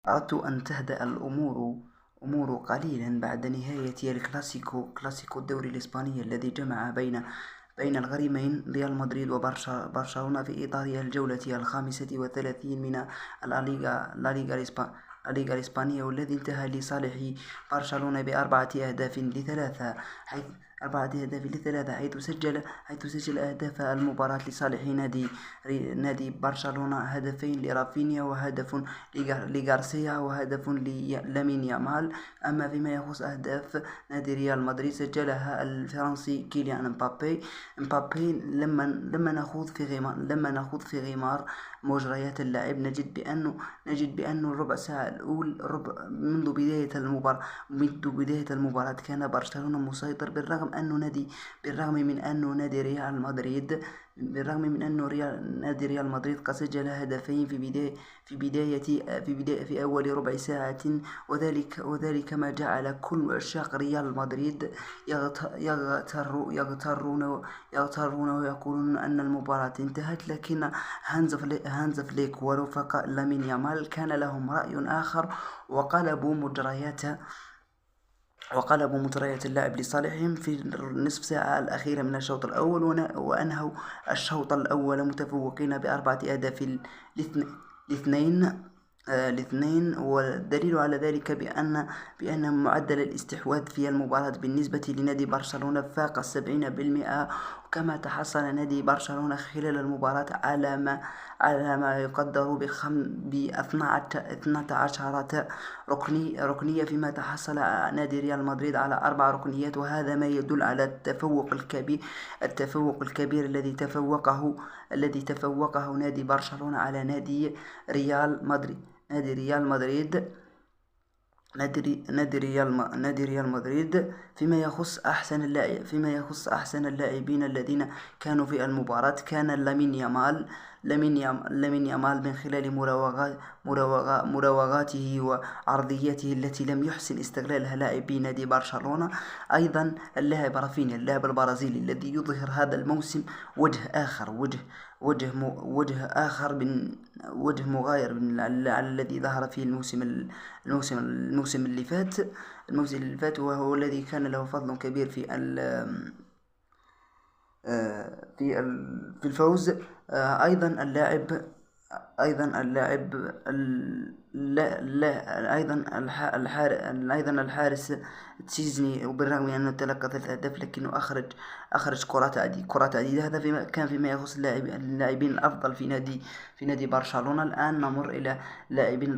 أردت أن تهدأ الأمور قليلا بعد نهاية كلاسيكو الدوري الإسباني الذي جمع بين الغريمين ريال مدريد وبرشلونة في إطار الجولة 35 من الليغا الإسبانية، والذي انتهى لصالح برشلونة ب4 أهداف ل3، حيث سجل أهداف المباراة لصالح نادي برشلونة هدفين لرافينيا وهدف لغارسيا وهدف لامين يامال. أما فيما يخص أهداف نادي ريال مدريد سجلها الفرنسي كيليان مبابي. لما نخوض في غمار مجريات اللعب نجد بأن الربع ساعة الأول منذ بداية المباراة كان برشلونة مسيطر، بالرغم من أن نادي ريال مدريد قد سجل هدفين في أول ربع ساعة، وذلك ما جعل كل عشاق ريال مدريد يغترون ويقولون أن المباراة انتهت. لكن هانز فليك ورفقاء لامين يامال كان لهم رأي آخر، وقلبوا مجريات اللعب لصالحهم في النصف ساعة الأخيرة من الشوط الأول، وأنهوا الشوط الأول متفوقين ب4 أهداف لاثنين. والدليل على ذلك بأن معدل الاستحواذ في المباراة بالنسبة لنادي برشلونة فاق 70%، وكما تحصل نادي برشلونة خلال المباراة على ما يقدر ب12 ركنية، فيما تحصل نادي ريال مدريد على 4 ركنيات. وهذا ما يدل على التفوق الكبير الذي تفوقه نادي برشلونة على نادي ريال مدريد. فيما يخص أحسن اللاعبين الذين كانوا في المباراة كان لامين يامال من خلال مراوغاته وعرضياته التي لم يحسن استغلالها لاعبي نادي برشلونة. أيضا اللاعب رافينيا اللاعب البرازيلي الذي يظهر هذا الموسم وجه مغاير على الذي ظهر فيه الموسم اللي فات، وهو الذي كان له فضل كبير في الفوز. أيضا الحارس تشيزني، وبالرغم من أنه تلقى 3 أهداف لكنه أخرج كرات عديدة. هذا فيما يخص اللاعبين الأفضل في نادي برشلونة. الآن نمر إلى لاعبين